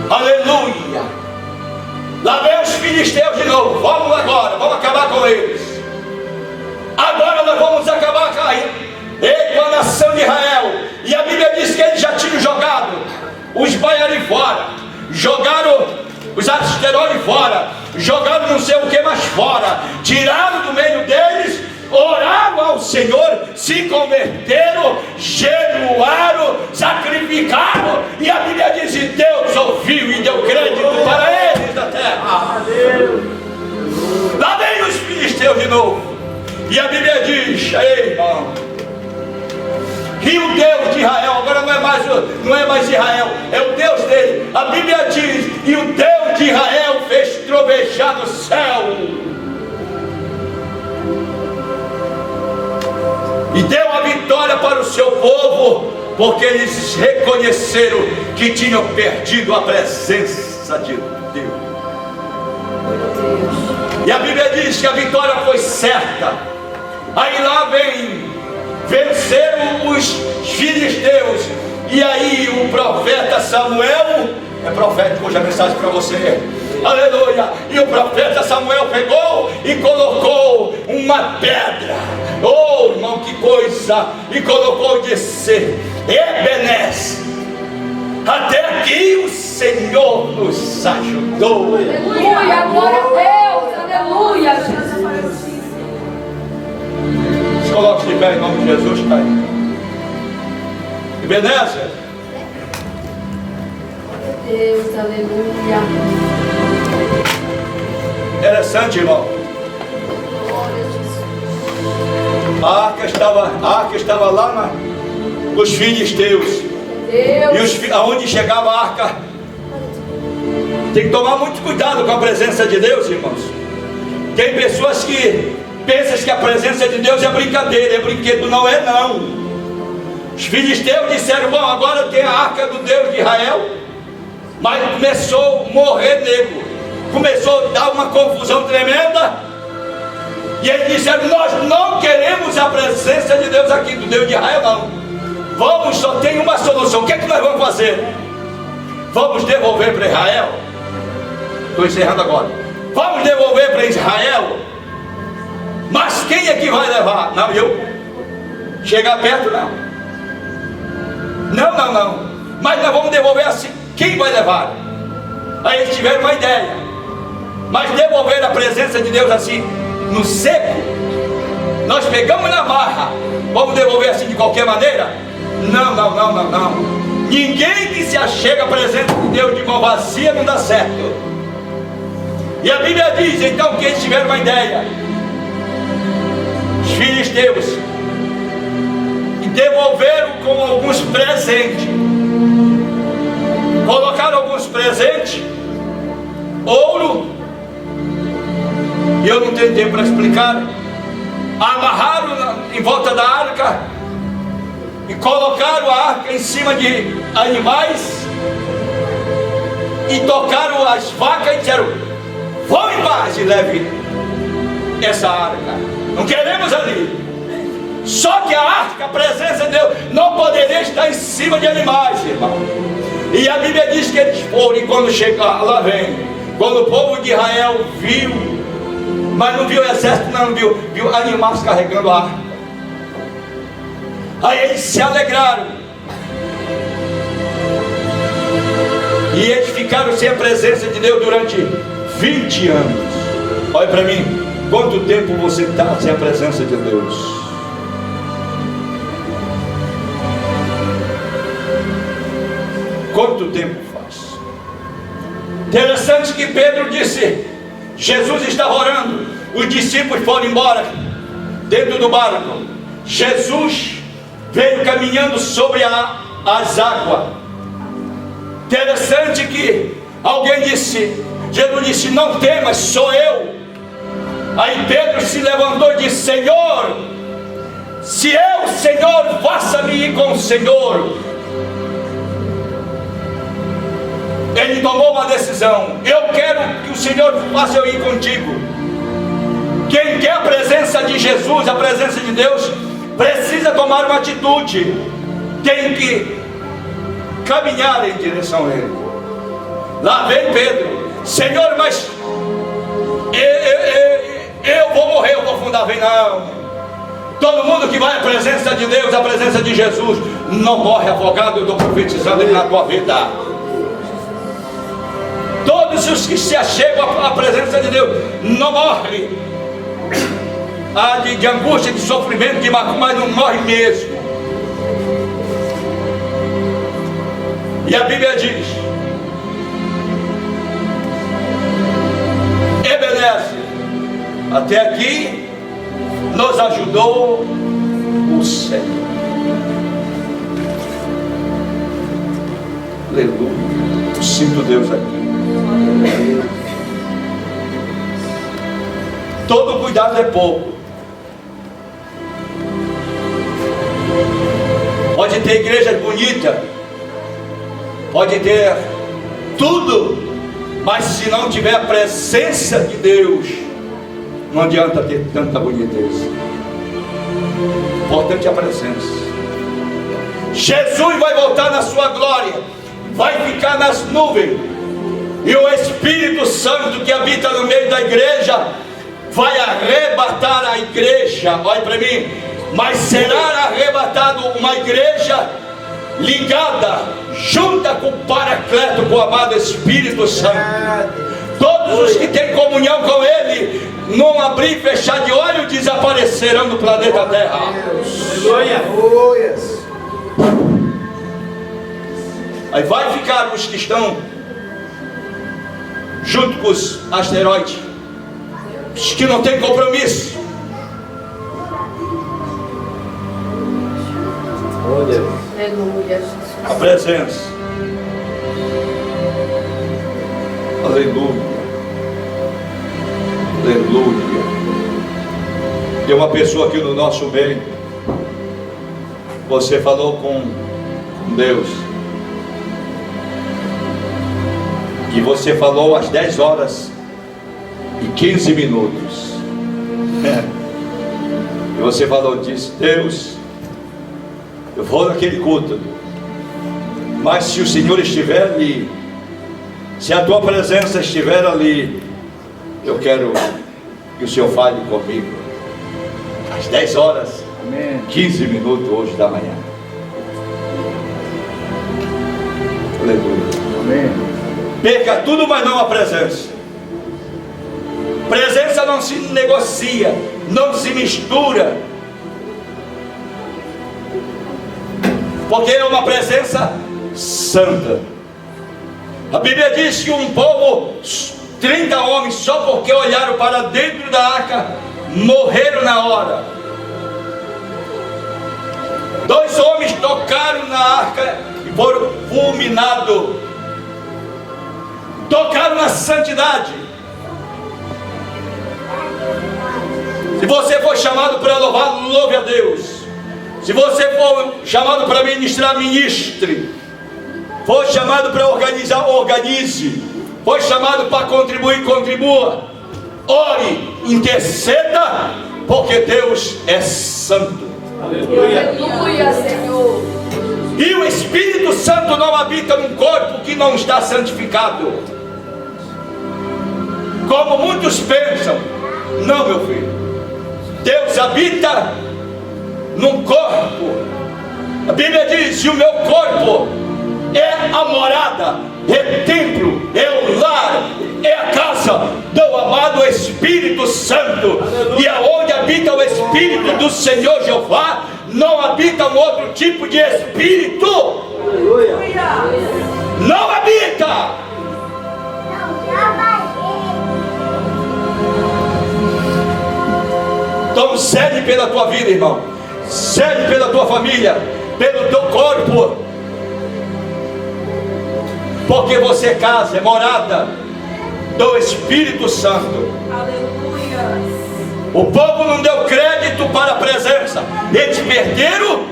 aleluia, lá vem os filisteus de novo. Vamos agora, vamos acabar com eles. Agora nós vamos acabar com a nação de Israel. E a Bíblia diz que eles já tinham jogado os Baalim fora, jogaram os asteroides fora, jogaram não sei o que mais fora, tiraram do meio deles, oraram ao Senhor, se converteram, jejuaram, sacrificaram, e a Bíblia diz que Deus ouviu e deu crédito para eles da terra. Lá vem os filisteus de novo, e a Bíblia diz, ei irmão, e o Deus de Israel, agora não é mais Israel, é o Deus dele. A Bíblia diz, e o Deus de Israel fez trovejar no céu, e deu a vitória para o seu povo, porque eles reconheceram que tinham perdido a presença de Deus. E a Bíblia diz que a vitória foi certa. Aí lá venceram os filisteus, e aí o profeta Samuel, é profético hoje a mensagem para você, aleluia, e o profeta Samuel pegou e colocou uma pedra, oh irmão, que coisa, e colocou e disse, Ebenezer, até aqui o Senhor nos ajudou. Aleluia, glória a Deus, aleluia, Jesus. Se coloque de pé em nome de Jesus, Pai. Ebenezer, Deus, aleluia. interessante, irmão. Glória a Jesus. A arca estava lá nos filisteus. Deus. E aonde chegava a arca, tem que tomar muito cuidado com a presença de Deus, irmãos. Tem pessoas que pensam que a presença de Deus é brincadeira, é brinquedo. Não é não. Os filisteus disseram, bom, agora tem a arca do Deus de Israel, mas começou a morrer nego, começou a dar uma confusão tremenda, e eles disseram, nós não queremos a presença de Deus aqui, do Deus de Israel não. Vamos, só tem uma solução. O que é que nós vamos fazer? Vamos devolver para Israel. Estou encerrando agora. Vamos devolver para Israel. Mas quem é que vai levar? Não, eu. Chegar perto, não. Não. Mas nós vamos devolver assim. Quem vai levar? Aí eles tiveram uma ideia. Mas devolver a presença de Deus assim, no seco, nós pegamos na marra. Vamos devolver assim de qualquer maneira? Não. Ninguém que se achega à presença de Deus de mão vazia não dá certo. E a Bíblia diz então que eles tiveram uma ideia. Os filisteus, e devolveram com alguns presentes. Colocaram alguns presentes, ouro, e eu não tenho tempo para explicar. Amarraram em volta da arca e colocaram a arca em cima de animais e tocaram as vacas e disseram, vão em paz e leve essa arca, não queremos ali. Só que a arca, a presença de Deus, não poderia estar em cima de animais, irmão. E a Bíblia diz que eles foram, e quando chegaram, lá vem, quando o povo de Israel viu, mas não viu o exército, não viu animais carregando a arca. Aí eles se alegraram, e eles ficaram sem a presença de Deus durante 20 anos. Olha para mim, quanto tempo você está sem a presença de Deus? quanto tempo faz. Interessante que Pedro disse, Jesus estava orando, os discípulos foram embora, dentro do barco. Jesus veio caminhando sobre as águas. Interessante que alguém disse, Jesus disse, não temas, sou eu. Aí Pedro se levantou e disse, Senhor, se eu, Senhor, faça-me ir com o Senhor. Ele tomou uma decisão, eu quero que o Senhor faça eu ir contigo. Quem quer a presença de Jesus, a presença de Deus, precisa tomar uma atitude, tem que caminhar em direção a Ele. Lá vem Pedro, Senhor, mas eu vou morrer, eu vou afundar. Vem, não. Todo mundo que vai à presença de Deus, à presença de Jesus, não morre afogado. Eu estou profetizando ele na tua vida. Todos os que se achegam à presença de Deus não morrem de angústia, de sofrimento, de macumba, mas não morre mesmo. E a Bíblia diz, Ebenezer, até aqui nos ajudou o Senhor. Aleluia. Eu sinto Deus aqui. Todo cuidado é pouco. Pode ter igreja bonita, pode ter tudo, mas se não tiver a presença de Deus, não adianta ter tanta boniteza. Importante é a presença. Jesus vai voltar na sua glória, vai ficar nas nuvens, e o Espírito Santo que habita no meio da igreja vai arrebatar a igreja. Olha para mim, mas será arrebatado uma igreja ligada, junta com o Paracleto, com o amado Espírito Santo. Todos os que têm comunhão com Ele, num abrir e fechar de olho, desaparecerão do planeta Terra. Aleluia. Aí vai ficar os que estão junto com os asteroides, os que não têm compromisso. Aleluia. A presença. Aleluia. Aleluia. Tem uma pessoa aqui no nosso meio. Você falou com Deus. E você falou às 10 horas e 15 minutos. E você falou, disse, Deus, eu vou naquele culto, mas se o Senhor estiver ali, se a tua presença estiver ali, eu quero que o Senhor fale comigo. Às 10 horas, 15 minutos hoje da manhã. Aleluia. Amém. Perca tudo, mas não a presença. Presença não se negocia, não se mistura, porque é uma presença santa. A Bíblia diz que um povo, 30 homens, só porque olharam para dentro da arca, morreram na hora. 2 homens tocaram na arca e foram fulminados. Tocaram na santidade. Se você for chamado para louvar, louve a Deus. Se você for chamado para ministrar, ministre. For chamado para organizar, organize. For chamado para contribuir, contribua. Ore, interceda, porque Deus é santo. Aleluia. Aleluia, Senhor. E o Espírito Santo não habita num corpo que não está santificado, como muitos pensam. Não, meu filho. Deus habita num corpo. A Bíblia diz, e o meu corpo é a morada, é templo, é o lar, é a casa do amado Espírito Santo. E aonde habita o Espírito do Senhor Jeová, não habita um outro tipo de espírito. Aleluia. não habita. Então cede pela tua vida, irmão. Cede pela tua família, pelo teu corpo. Porque você casa, é morada do Espírito Santo. Aleluia. O povo não deu crédito para a presença. Eles perderam.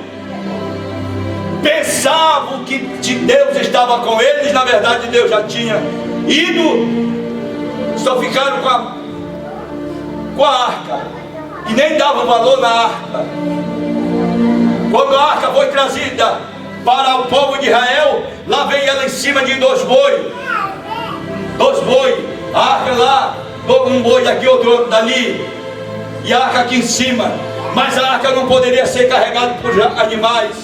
Pensavam que Deus estava com eles. Na verdade Deus já tinha ido. Só ficaram com a arca. E nem davam valor na arca. Quando a arca foi trazida para o povo de Israel, lá vem ela em cima de 2 bois. 2 bois. A arca lá, um boi daqui, outro dali. E a arca aqui em cima. Mas a arca não poderia ser carregada por animais.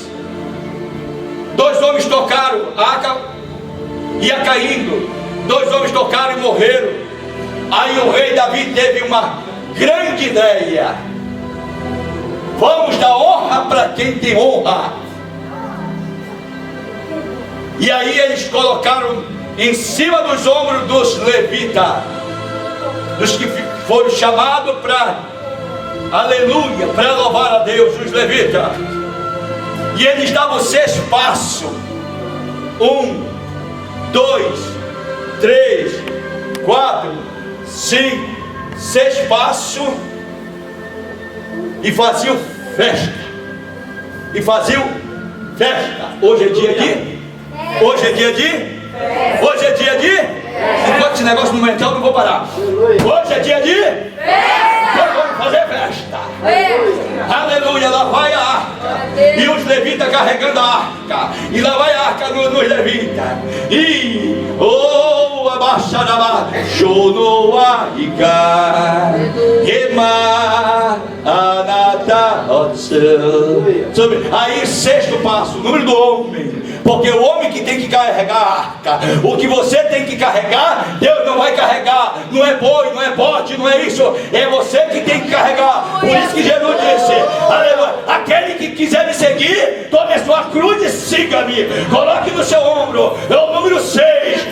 2 homens tocaram, a arca ia caindo. 2 homens tocaram e morreram. Aí o rei Davi teve uma grande ideia. Vamos dar honra para quem tem honra. E aí eles colocaram em cima dos ombros dos levitas, dos que foram chamados para, aleluia, para louvar a Deus, os levitas. E eles davam 6 passos. 1, 2, 3, 4, 5, 6 passos. E faziam festa. E faziam festa. Hoje é dia de? Hoje é dia de? Hoje é dia de? Enquanto esse negócio não entrar, eu não vou parar. Hoje é dia de? Nós vamos fazer festa. Aleluia, lá vai a arca. E os levitas carregando a arca. E lá vai a arca nos levitas. E abaixará, Shonoaika, Ema, Anata, aí 6º passo, número do homem. Porque o homem que tem que carregar a arca, o que você tem que carregar, Deus não vai carregar. Não é boi, não é bote, não é isso. É você que tem que carregar. Por isso que Jesus disse, aleluia, aquele que quiser me seguir, tome a sua cruz e siga-me. Coloque no seu ombro. É o número 6.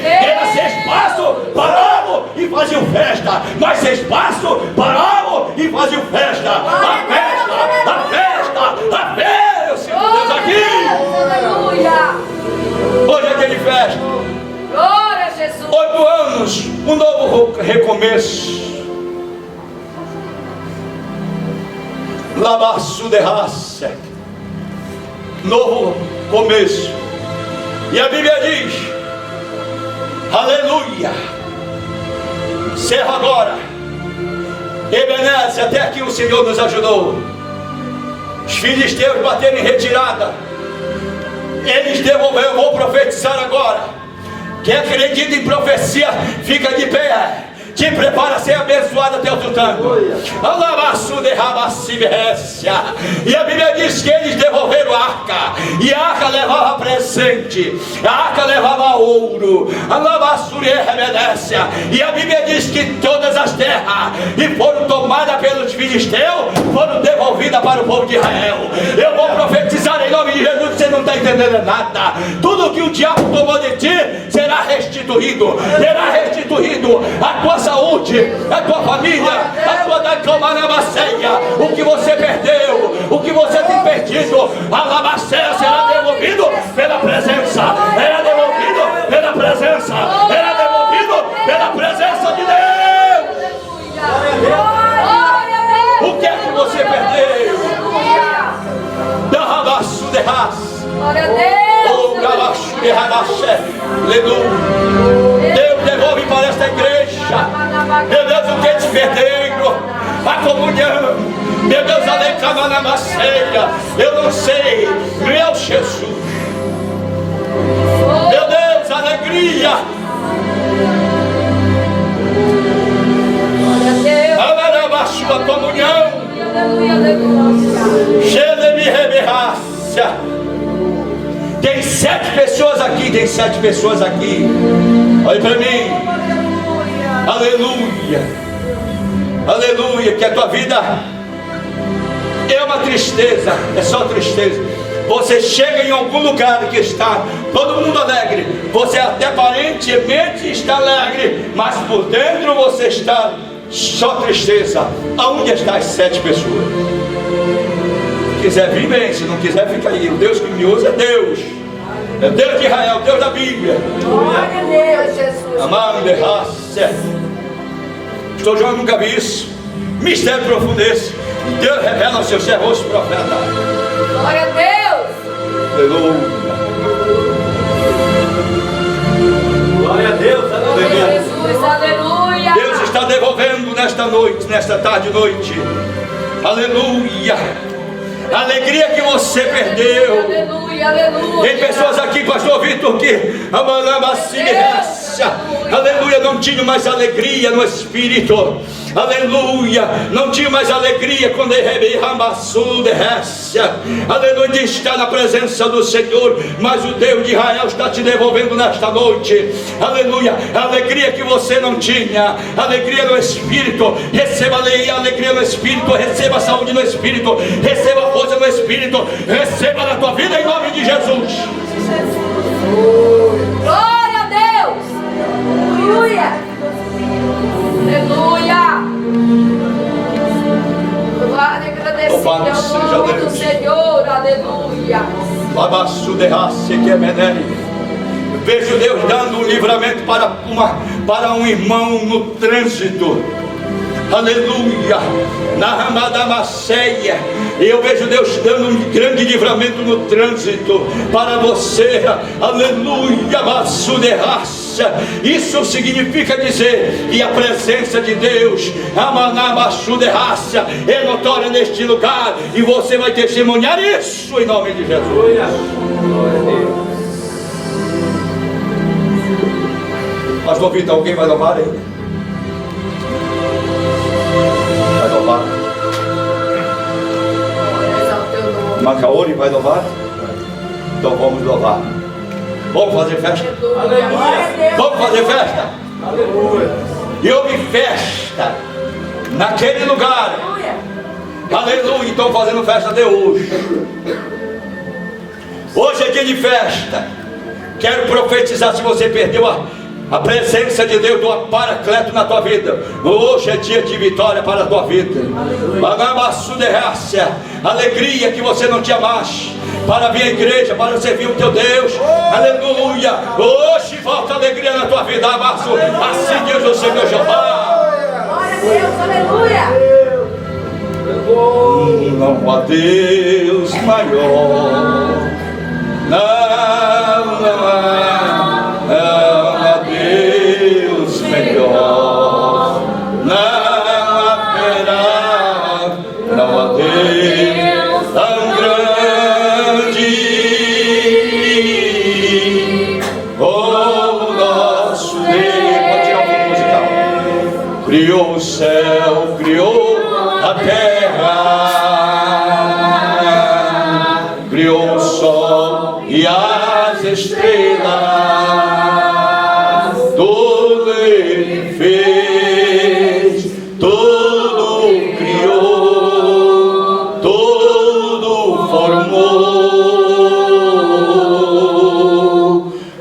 Era 6 passos, paravam e faziam festa. Mais 6 passos, paravam e faziam festa. A festa, a festa, a festa. Eu sinto Deus aqui. Aleluia. Hoje é dia de festa. Glória a Jesus. 8 anos, um novo recomeço. Labaço de raça. Novo começo. E a Bíblia diz, aleluia. Encerro agora. Ebenezer, até aqui o Senhor nos ajudou. Os filisteus bateram em retirada. Eles devolveram. Eu vou profetizar agora. Quem acredita em profecia, fica de pé. Te prepara a ser abençoado até o tutano. E a Bíblia diz que eles devolveram a arca. E a arca levava presente. A arca levava ouro. E a Bíblia diz que todas as terras que foram tomadas pelos filisteus foram devolvidas para o povo de Israel. Eu vou profetizar em nome de Jesus. Você não está entendendo nada. Tudo que o diabo tomou de ti será restituído. Será restituído. A tua saúde, a tua família, a tua dancamanabaceia, o que você perdeu, o que você tem perdido, a lamaceia será devolvido pela presença, será devolvido pela presença, será devolvido pela presença de Deus. O que é que você perdeu? Derrabaço de raça. Glória a Deus. Oh, gabaço de rabaxé. Aleluia. Deus devolve para esta igreja. Meu Deus, o que eles perderam? A comunhão. Meu Deus, a lecamanabaceia. Eu não sei. Meu Jesus. Meu Deus, alegria. Glória a Deus. Amarabaxo, a comunhão. Aleluia, aleluia. Xeleme reberraça. Tem 7 pessoas aqui, tem 7 pessoas aqui. Olha para mim. Aleluia. Aleluia. Que a tua vida é uma tristeza, é só tristeza. Você chega em algum lugar que está todo mundo alegre, você até aparentemente está alegre, mas por dentro você está só tristeza. Aonde estão as 7 pessoas? Se quiser vir bem, se não quiser fica aí. O Deus que me usa é Deus de Israel, Deus da Bíblia. Glória a Deus, Jesus. Amado de raça. Pastor João, nunca vi isso. Mistério profundo esse. Deus revela aos seus servos profetas. Glória a Deus. Aleluia. Glória a Deus. Glória a Jesus, aleluia. Deus está devolvendo nesta noite, nesta tarde e noite. Aleluia. A alegria que você perdeu. Aleluia, aleluia. Tem pessoas aqui, pastor Vitor, que aleluia, não tinham mais alegria no espírito. Aleluia, não tinha mais alegria quando aleluia, de estar na presença do Senhor. Mas o Deus de Israel está te devolvendo nesta noite. Aleluia, a alegria que você não tinha, alegria no espírito. Receba alegria no espírito, receba saúde no espírito, receba força no espírito, receba na tua vida em nome de Jesus. Glória a Deus. Aleluia. Aleluia. Glória e agradecida Louvado ao seja nome do Deus. Senhor. Aleluia. Vejo Deus dando um livramento para um irmão no trânsito. Aleluia. Na ramada Maceia, eu vejo Deus dando um grande livramento no trânsito para você. Aleluia. Isso significa dizer que a presença de Deus é notória neste lugar, e você vai testemunhar isso em nome de Jesus. Glória a Deus. Pastor Vitor, alguém vai louvar aí? Vai louvar? Exalta o teu nome. Macaori vai louvar? Então vamos louvar. Vamos fazer festa? Aleluia. Glória a Deus. Vamos fazer festa? Aleluia. E houve festa naquele lugar. Aleluia. Aleluia. Estão fazendo festa até hoje. Hoje é dia de festa. Quero profetizar, se você perdeu a presença de Deus, do Paracleto na tua vida, hoje é dia de vitória para a tua vida. Alegria que você não tinha mais para vir à igreja, para servir o teu Deus. Aleluia. Hoje volta a alegria na tua vida. Assim diz o Senhor Jeová. Glória a Deus. Aleluia. Não há Deus maior. Não há Deus melhor. Não haverá, não há Deus tão grande. O nosso Deus, pode tirar o fundo musical. Criou o céu, criou a terra, criou o sol e as estrelas. Tudo Ele fez, tudo criou, tudo formou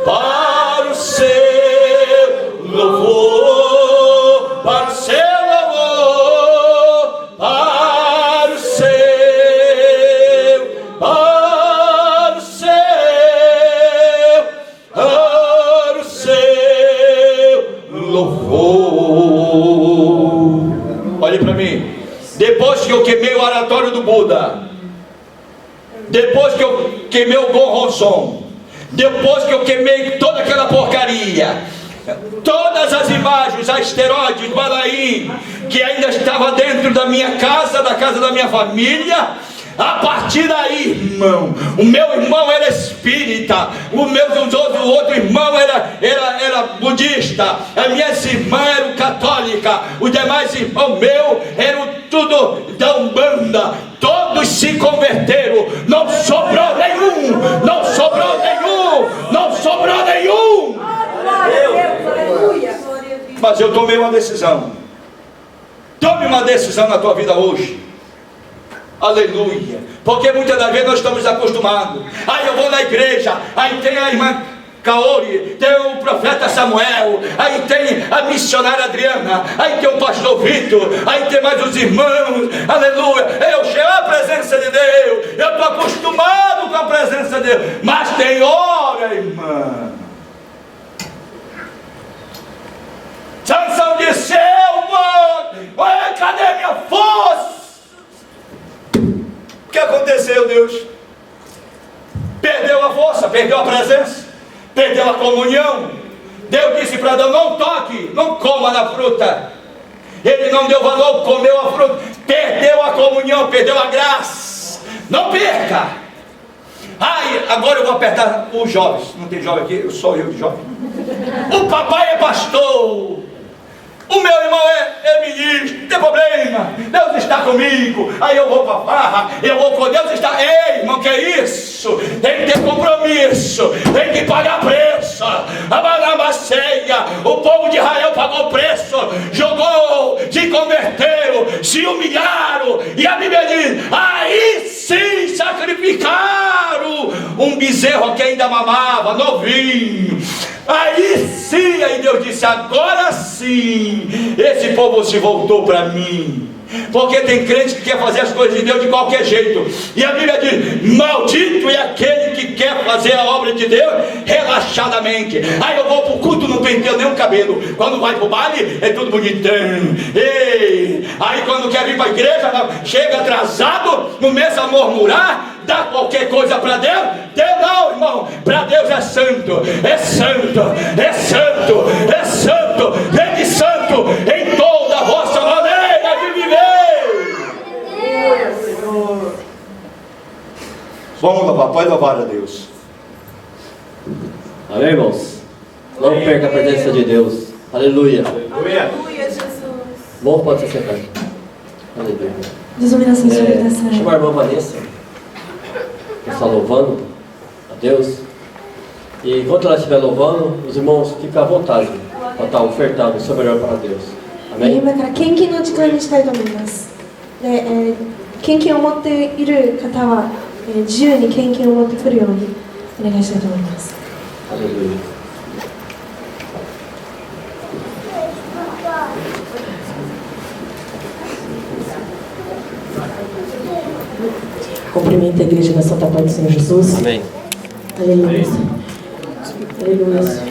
para o seu louvor, para o seu louvor, para o seu louvor. Olhe para mim. Depois que eu queimei o oratório do Buda, depois que eu queimei o Gonronson, depois que eu queimei toda aquela porcaria, todas as imagens, asteroides, Balaim, que ainda estava dentro da minha casa, da casa da minha família, a partir daí, irmão, o meu irmão era espírita, o outro irmão era budista, a minha irmã era católica, os demais irmãos meus eram tudo da Umbanda, todos se converteram, não sobrou nenhum, não sobrou nenhum, não sobrou nenhum. Glória a Deus. Aleluia. Mas eu tomei uma decisão. Tome uma decisão na tua vida hoje. Aleluia. Porque muitas das vezes nós estamos acostumados. Aí eu vou na igreja, aí tem a irmã Kaori, tem o profeta Samuel, aí tem a missionária Adriana, aí tem o pastor Vitor, aí tem mais os irmãos, aleluia. Eu chego à presença de Deus, eu estou acostumado com a presença de Deus, mas tem hora, irmã. Sansão disse: mano, cadê minha força? O que aconteceu, Deus? Perdeu a força, perdeu a presença, perdeu a comunhão. Deus disse para Adão: não toque, não coma na fruta. Ele não deu valor, comeu a fruta, perdeu a comunhão, perdeu a graça. Não perca. Ai, agora eu vou apertar os jovens. Não tem jovem aqui, só eu de jovem. O papai é pastor, o meu irmão é ministro, não tem problema, Deus está comigo. Aí eu vou para a farra, eu vou com Deus, está. Ei, irmão, que é isso? Tem que ter compromisso, tem que pagar preço. A ceia, o povo de Israel pagou preço, jogou, se converteram, se humilharam, e a Bíblia diz: aí sim sacrificaram um bezerro que ainda mamava, novinho. Aí sim, aí Deus disse: agora sim, esse povo se voltou para mim. Porque tem crente que quer fazer as coisas de Deus de qualquer jeito, e a Bíblia diz: maldito é aquele que quer fazer a obra de Deus relaxadamente. Aí eu vou para o culto, não penteio nem o cabelo. Quando vai para o baile, é tudo bonitão. Ei, aí quando quer vir para a igreja, chega atrasado, começa a murmurar, dá qualquer coisa para Deus. Deus não, irmão, para Deus é santo, é santo, é santo, é santo, é de santo em toda a vossa maneira de viver. Vamos louvar, pode louvar a Deus. Amém, irmãos? Não perca a presença de Deus. Aleluia. Aleluia. Bom, pode se sentar. Aleluia. Chama a irmã Vanessa, que está louvando a Deus. E enquanto ela estiver louvando, os irmãos ficam à vontade para estar ofertando o seu melhor para Deus. Amém? 今から献金の時間にしたいと思います。で、献金を持っている方は、自由に献金を持ってくるようにお願いしたいと思います。 Aleluia. Cumprimento a igreja da Santa Paz do Senhor Jesus. Amém. Aleluia. Aleluia.